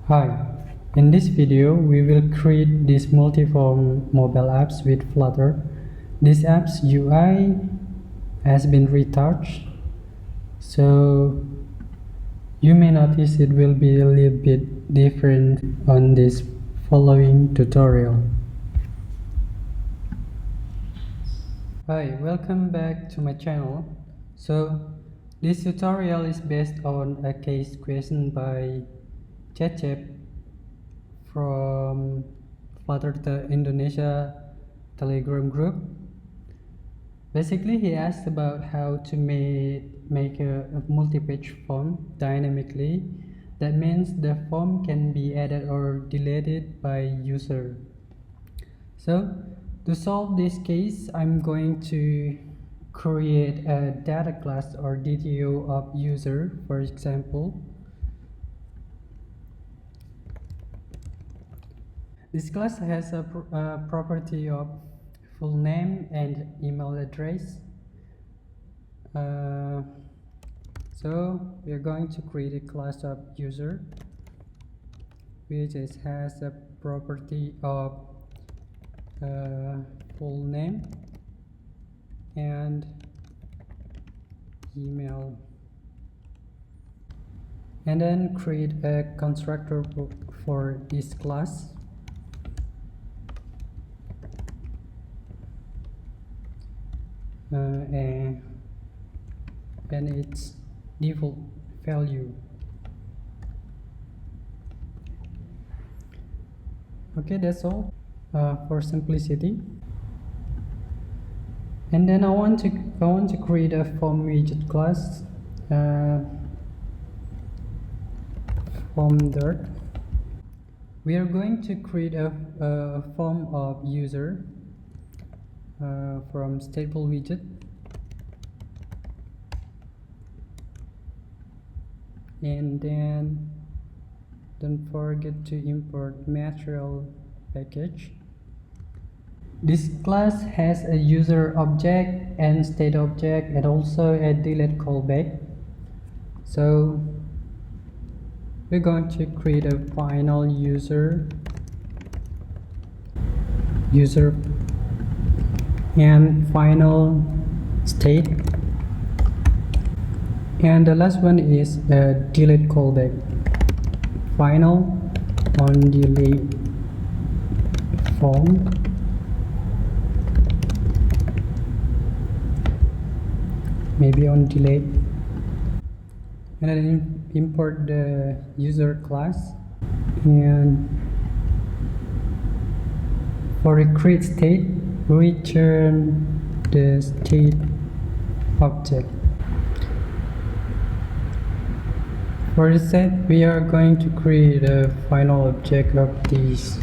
Hi, in this video we will create these multi-form mobile apps with Flutter. This app's UI has been retouched, so you may notice it will be a little bit different on this following tutorial. Hi, welcome back to my channel. So this tutorial is based on a case question by Cecep from Flutter Indonesia Telegram group. Basically, he asked about how to make a multi-page form dynamically. That means the form can be added or deleted by user. So to solve this case, I'm going to create a data class or DTO of user, for example. This class has a property of full name and email address. So we are going to create a class of user, which has a property of full name and email, and then create a constructor for this class. And its default value. Okay, that's all for simplicity. And then I want to create a form widget class, form dirt. We are going to create a form of user from stateful widget, and then don't forget to import material package. This class has a user object and state object and also a delete callback. So we're going to create a final user and final state, and the last one is a delete callback, final on delete form, maybe on delete, and then import the user class, and for the create state return the state object. For the set, we are going to create a final object of this.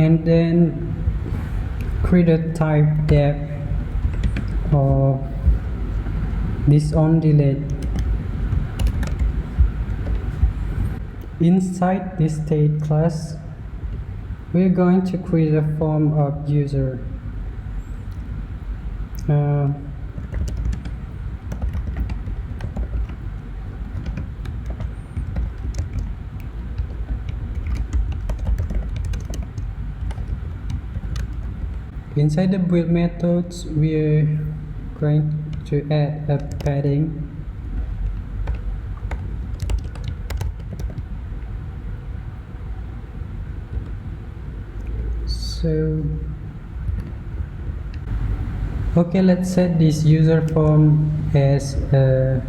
And then create a type def of this on delete. Inside this state class, we're going to create a form of user. Inside the build methods, we're going to add a padding. So okay, let's set this user form as a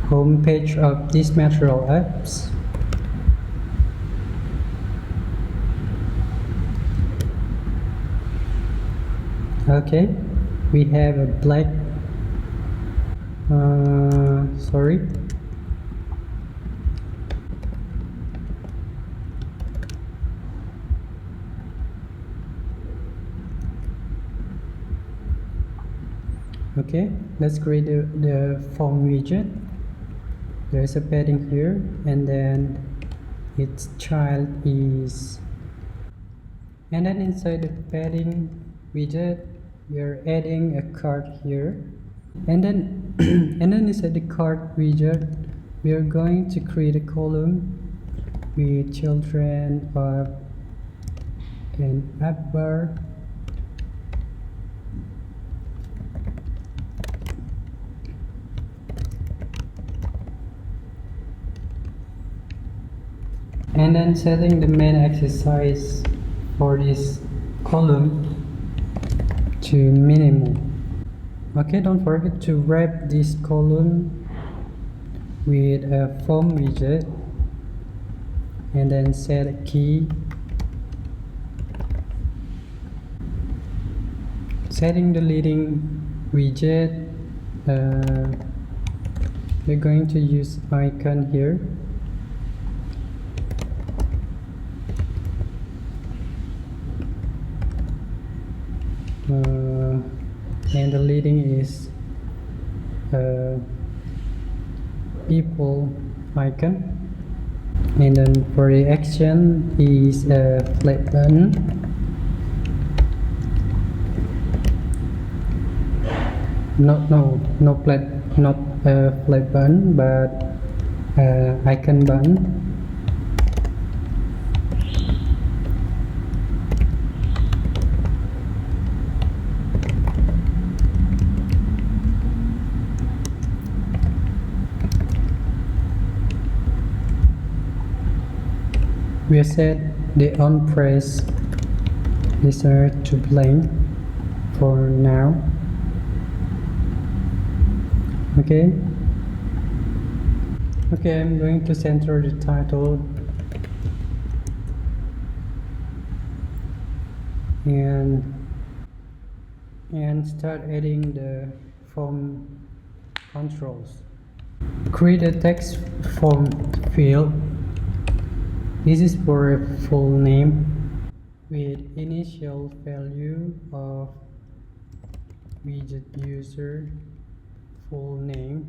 home page of these material apps. Okay, we have a black Okay, let's create the form widget. There's a padding here, and then its child is, and then inside the padding widget we are adding a card here, and then and then inside the cart widget, we are going to create a column with children of an app bar. And then setting the main exercise for this column to minimum. Okay, don't forget to wrap this column with a form widget and then set a key. Setting the leading widget, we're going to use icon here. And the leading is people icon, and then for the action is a flat button. No flat, not a flat button, but icon button. We set the on press listener to blank for now. Okay, I'm going to center the title and start adding the form controls. Create a text form field. This is for a full name with initial value of widget user full name,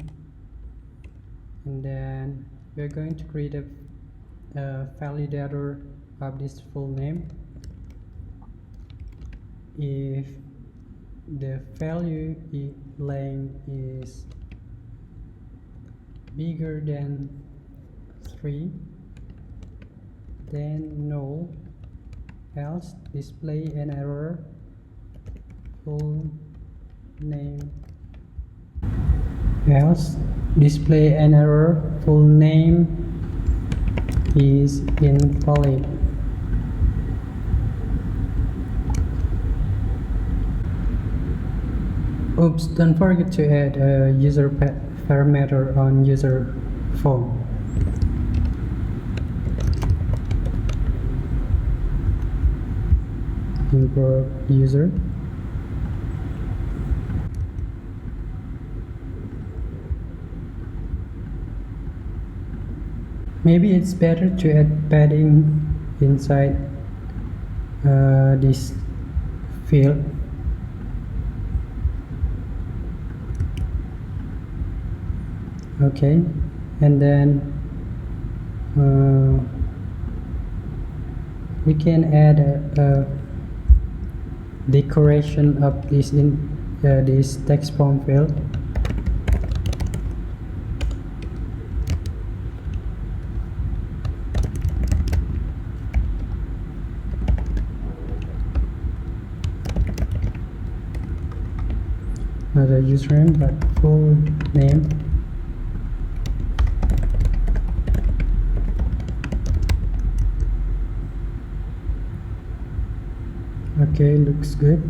and then we're going to create a validator of this full name. If the value length is bigger than 3, then no, else display an error. Full name, else display an error. Full name is invalid. Oops, don't forget to add a user parameter on user form. Import user. Maybe it's better to add padding inside this field. Okay, and then we can add a decoration of this in this text form field. Not a username, but full name. Okay, looks good.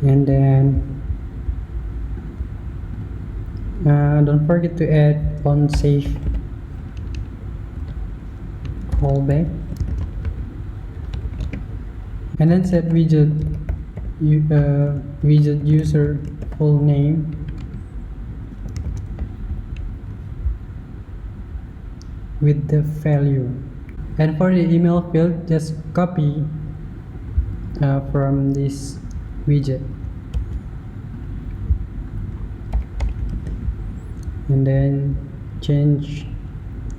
And then don't forget to add on safe callback, and then set widget user full name with the value. And for the email field, just copy from this widget and then change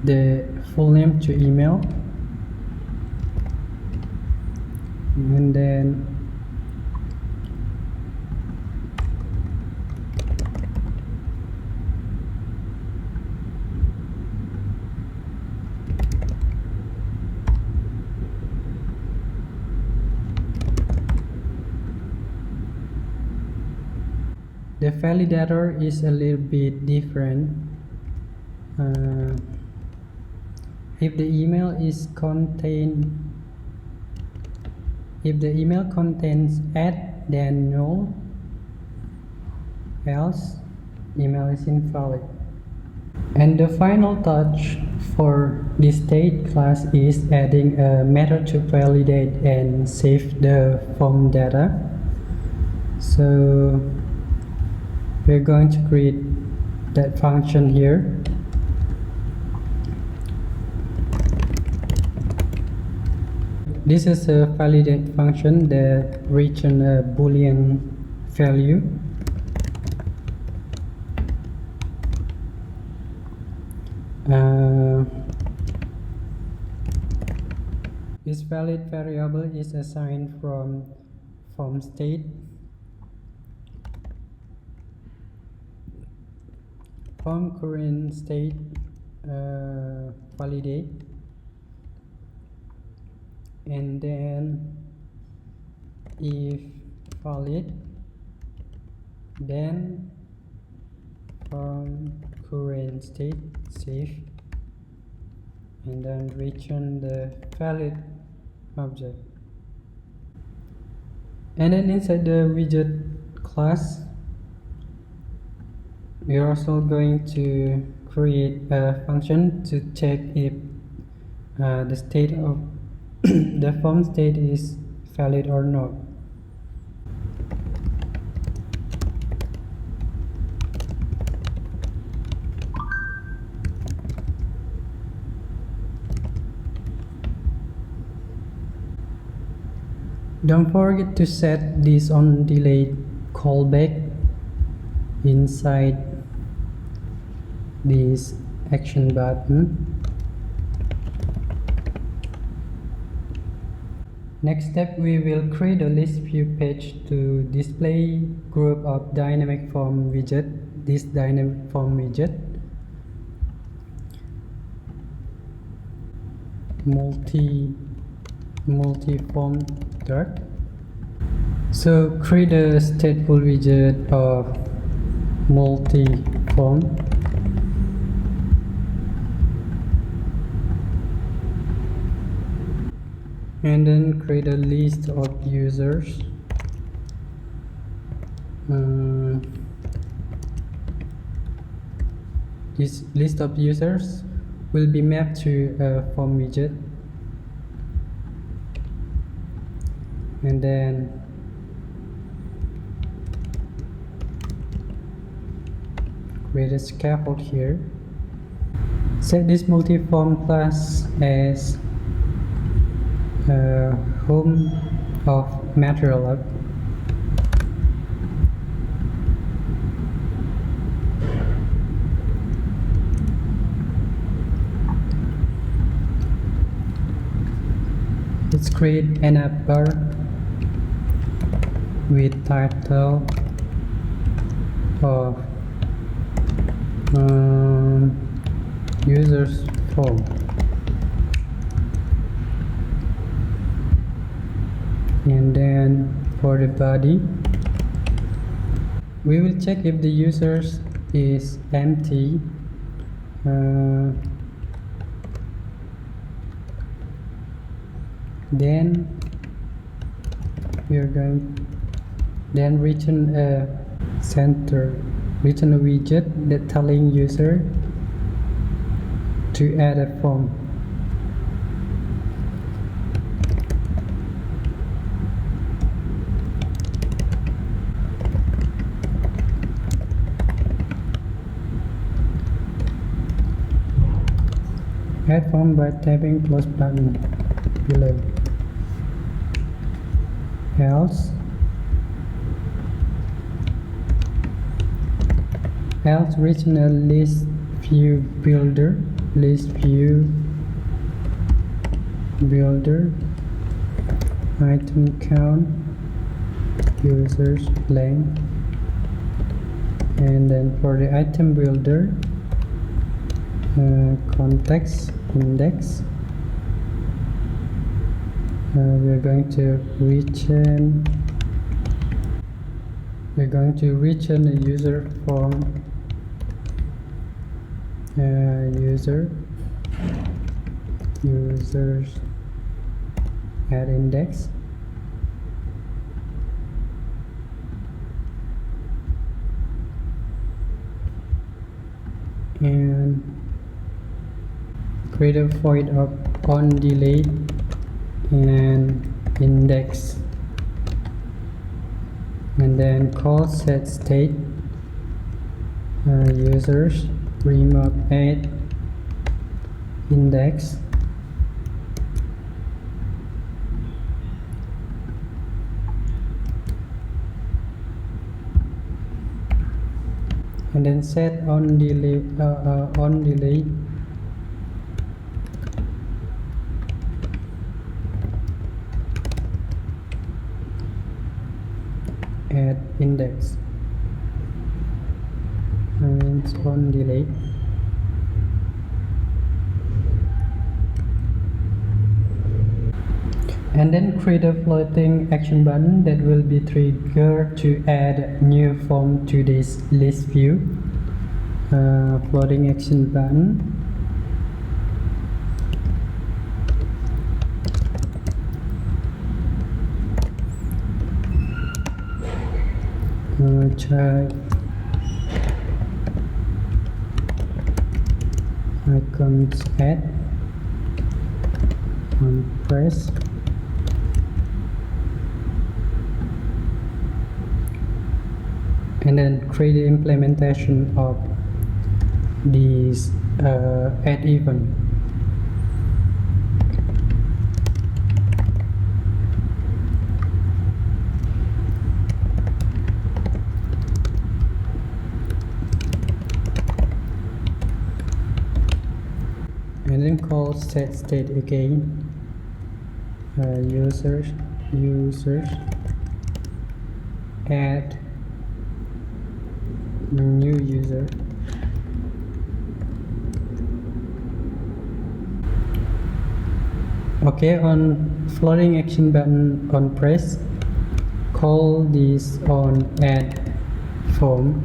the full name to email, and then The validator is a little bit different. If the email contains add, then null, else email is invalid. And the final touch for this state class is adding a method to validate and save the form data. So we're going to create that function here. This is a validate function that returns a Boolean value. This valid variable is assigned from state, from current state validate, and then if valid, then from current state save, and then return the valid object. And then inside the widget class, we are also going to create a function to check if the state of the form state is valid or not. Don't forget to set this on delayed callback inside this action button. Next step, we will create a list view page to display group of dynamic form widget. This dynamic form widget, multi-form dirt. So create a stateful widget of multi-form. And then create a list of users. This list of users will be mapped to a form widget, and then create a scaffold here. Set this multi-form class as home of material app. Let's create an app bar with title of users form. And then for the body, we will check if the users is empty. Then we are going then return a widget that telling user to add a form. Add form by tapping plus button below. Else return a list view builder, item count, users length, and then for the item builder, context index, we are going to return we're going to return a user form users add index, and create a void of on delete and index, and then call set state users remove add index, and then set on delete add index, and on delete, and then create a floating action button that will be triggered to add new form to this list view. Floating action button, check icons add on press, and then create the implementation of these add event. And then call set state again, users add new user, okay. On floating action button on press, call this on add form,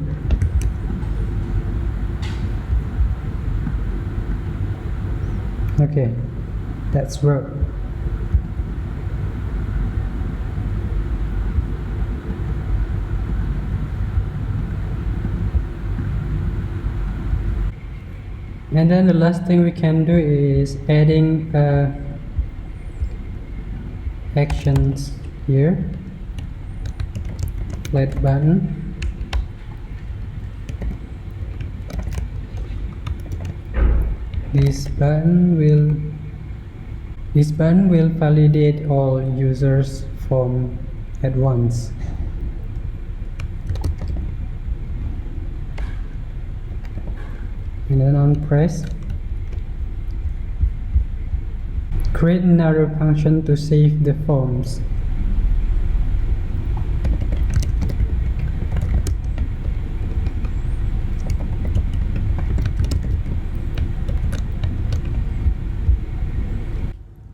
okay, that's work. And then the last thing we can do is adding actions here, flat button, this button will validate all users form at once. And then on press, create another function to save the forms.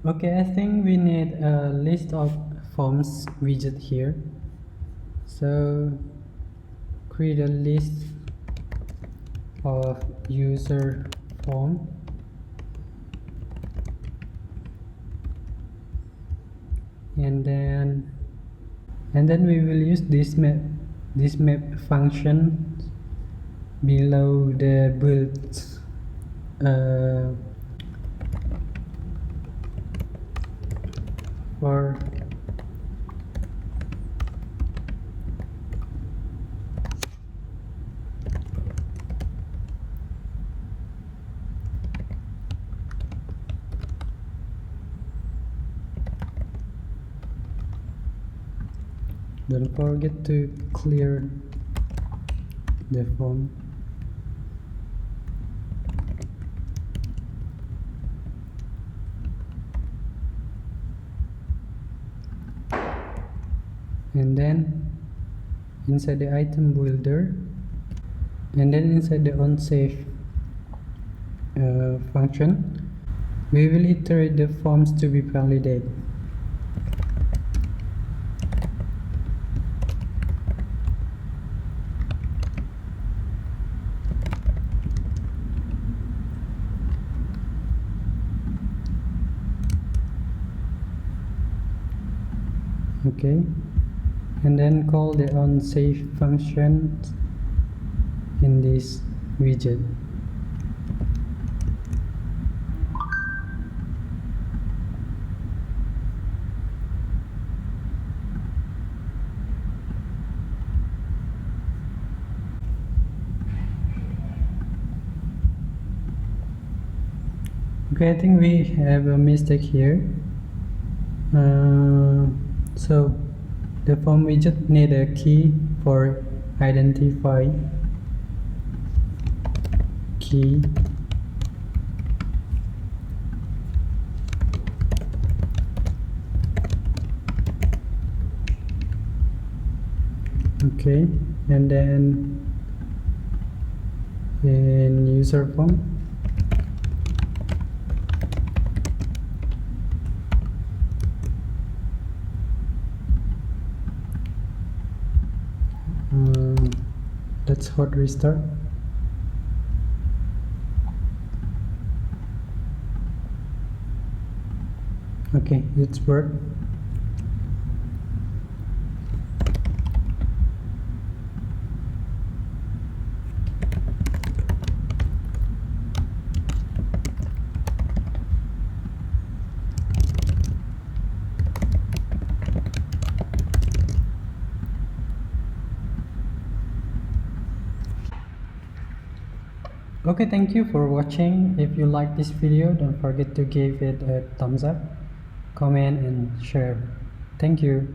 Okay, I think we need a list of forms widget here. So create a list of user form, and then we will use this map function below the build for don't forget to clear the form. And then inside the item builder, and then inside the onSave function, we will iterate the forms to be validated. Okay, and then call the onSafe function in this widget. Okay, I think we have a mistake here. So the form widget need a key for identify key. Okay, and then in user form, let's hot restart. Okay, it's worked. Okay, thank you for watching. If you like this video, don't forget to give it a thumbs up, comment and share. Thank you.